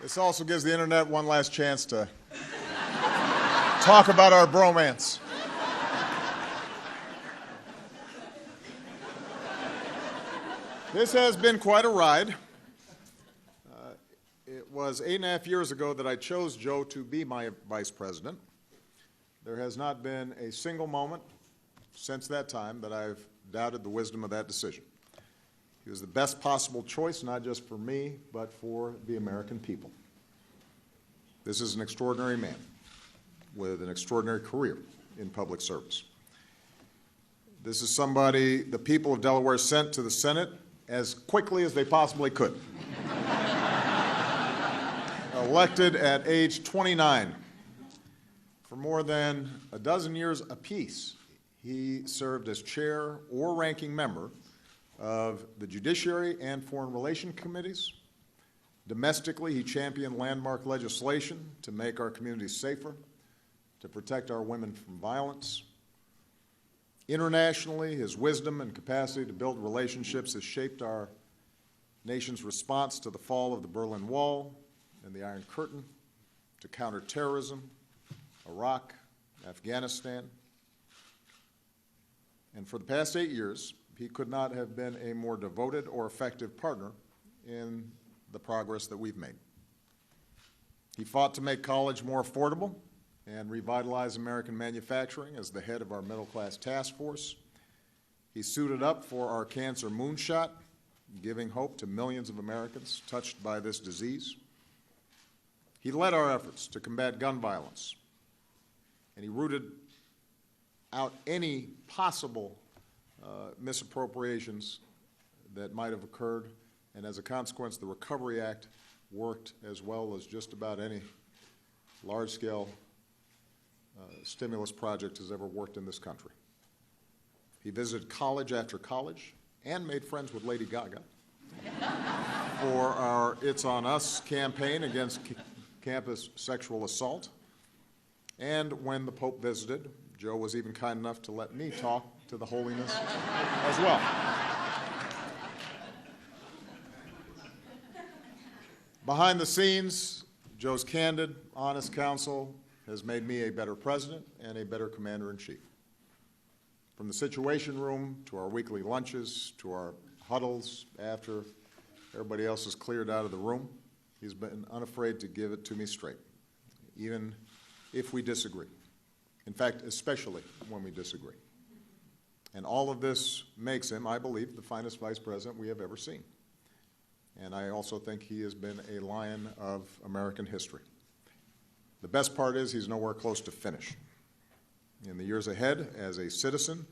This also gives the internet one last chance to talk about our bromance. This has been quite a ride. It was 8.5 years ago that I chose Joe to be my vice president. There has not been a single moment since that time that I've doubted the wisdom of that decision. He was the best possible choice, not just for me, but for the American people. This is an extraordinary man with an extraordinary career in public service. This is somebody the people of Delaware sent to the Senate as quickly as they possibly could. Elected at age 29. For more than a dozen years apiece, he served as chair or ranking member of the Judiciary and Foreign Relations Committees. Domestically, he championed landmark legislation to make our communities safer, to protect our women from violence. Internationally, his wisdom and capacity to build relationships has shaped our nation's response to the fall of the Berlin Wall and the Iron Curtain, to counter terrorism, Iraq, Afghanistan. And for the past 8 years, he could not have been a more devoted or effective partner in the progress that we've made. He fought to make college more affordable and revitalize American manufacturing as the head of our middle-class task force. He suited up for our cancer moonshot, giving hope to millions of Americans touched by this disease. He led our efforts to combat gun violence, and he rooted out any possible misappropriations that might have occurred, and as a consequence, the Recovery Act worked as well as just about any large-scale stimulus project has ever worked in this country. He visited college after college and made friends with Lady Gaga for our It's On Us campaign against campus sexual assault. And when the Pope visited, Joe was even kind enough to let me talk to the holiness as well. Behind the scenes, Joe's candid, honest counsel has made me a better president and a better commander-in-chief. From the Situation Room to our weekly lunches to our huddles after everybody else is cleared out of the room, he's been unafraid to give it to me straight, even if we disagree. In fact, especially when we disagree. And all of this makes him, I believe, the finest vice president we have ever seen. And I also think he has been a lion of American history. The best part is he's nowhere close to finish. In the years ahead, as a citizen,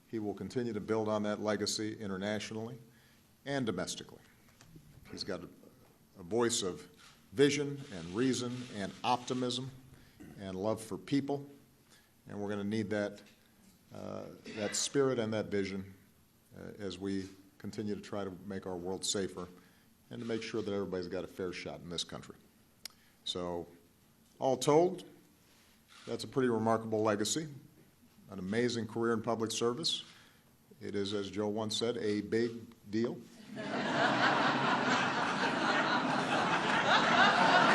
he will continue to build on that legacy internationally and domestically. He's got a voice of vision and reason and optimism and love for people, and we're going to need that spirit and that vision as we continue to try to make our world safer and to make sure that everybody's got a fair shot in this country. So, all told, that's a pretty remarkable legacy, an amazing career in public service. It is, as Joe once said, a big deal.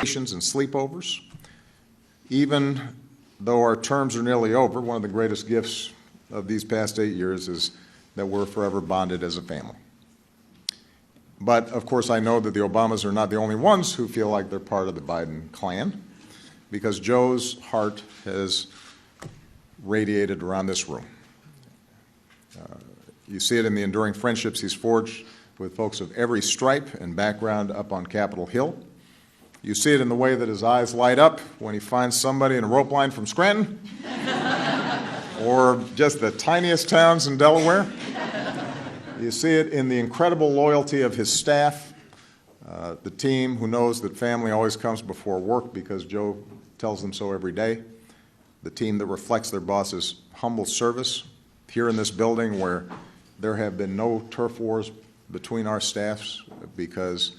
And sleepovers. Even though our terms are nearly over, one of the greatest gifts of these past 8 years is that we're forever bonded as a family. But, of course, I know that the Obamas are not the only ones who feel like they're part of the Biden clan, because Joe's heart has radiated around this room. You see it in the enduring friendships he's forged with folks of every stripe and background up on Capitol Hill. You see it in the way that his eyes light up when he finds somebody in a rope line from Scranton or just the tiniest towns in Delaware. You see it in the incredible loyalty of his staff, the team who knows that family always comes before work because Joe tells them so every day, the team that reflects their boss's humble service here in this building where there have been no turf wars between our staffs because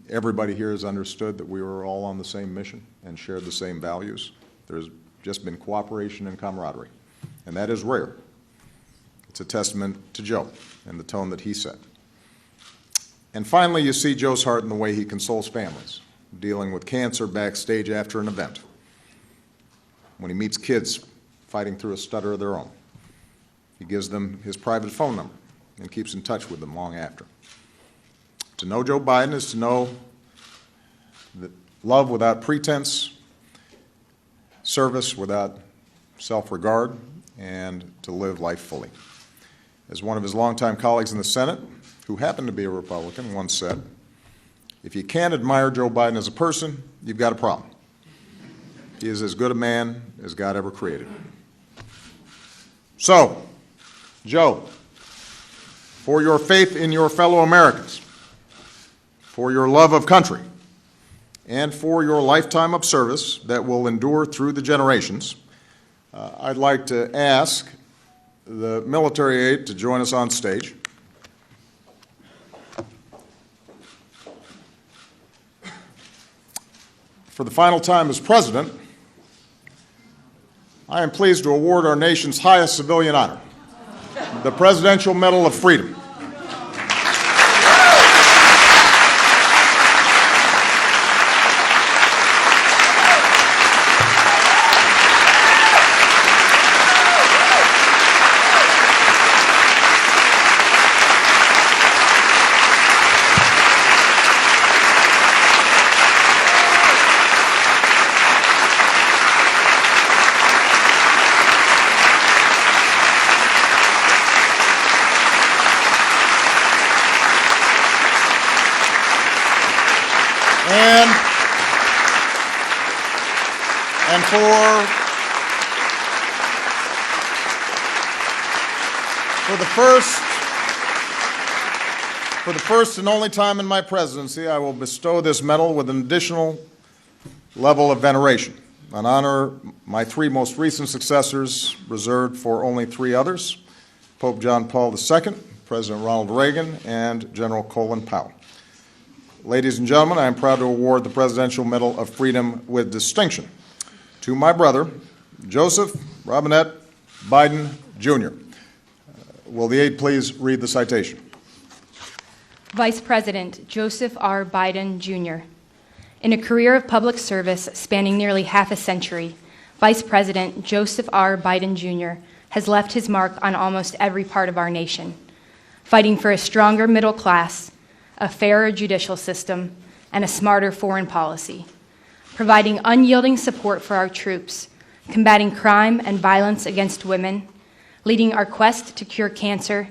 everybody here has understood that we were all on the same mission and shared the same values. There's just been cooperation and camaraderie, and that is rare. It's a testament to Joe and the tone that he set. And finally, you see Joe's heart in the way he consoles families dealing with cancer backstage after an event, when he meets kids fighting through a stutter of their own. He gives them his private phone number and keeps in touch with them long after. To know Joe Biden is to know that love without pretense, service without self-regard, and to live life fully. As one of his longtime colleagues in the Senate, who happened to be a Republican, once said, "If you can't admire Joe Biden as a person, you've got a problem. He is as good a man as God ever created." So, Joe, for your faith in your fellow Americans, for your love of country, and for your lifetime of service that will endure through the generations, I'd like to ask the military aide to join us on stage. For the final time as president, I am pleased to award our nation's highest civilian honor, the Presidential Medal of Freedom. And for the first and only time in my presidency, I will bestow this medal with an additional level of veneration, an honor my three most recent successors reserved for only three others: Pope John Paul II, President Ronald Reagan, and General Colin Powell. Ladies and gentlemen, I am proud to award the Presidential Medal of Freedom with distinction to my brother, Joseph Robinette Biden, Jr. Will the aide please read the citation? Vice President Joseph R. Biden, Jr. In a career of public service spanning nearly half a century, Vice President Joseph R. Biden, Jr. has left his mark on almost every part of our nation, fighting for a stronger middle class, a fairer judicial system, and a smarter foreign policy, providing unyielding support for our troops, combating crime and violence against women, leading our quest to cure cancer,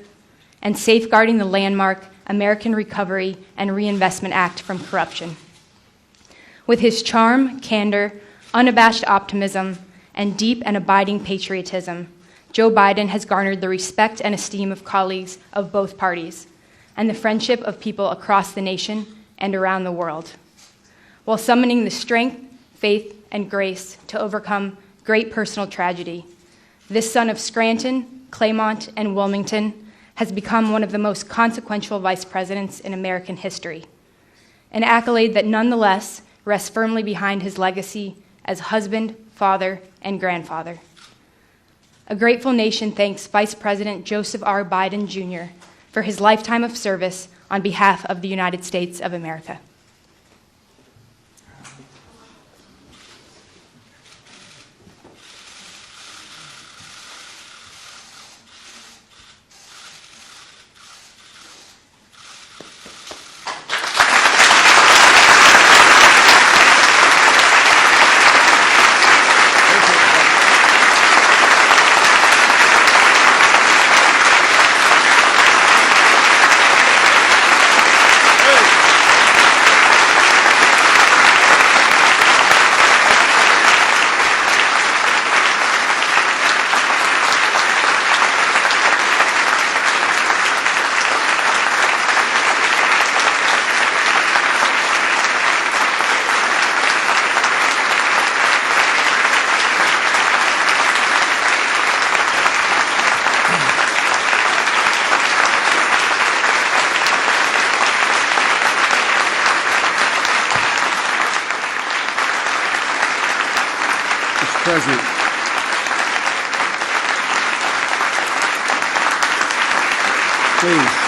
and safeguarding the landmark American Recovery and Reinvestment Act from corruption. With his charm, candor, unabashed optimism, and deep and abiding patriotism, Joe Biden has garnered the respect and esteem of colleagues of both parties, and the friendship of people across the nation and around the world, while summoning the strength, faith, and grace to overcome great personal tragedy. This son of Scranton, Claymont, and Wilmington has become one of the most consequential vice presidents in American history, an accolade that nonetheless rests firmly behind his legacy as husband, father, and grandfather. A grateful nation thanks Vice President Joseph R. Biden, Jr. for his lifetime of service on behalf of the United States of America. President, please.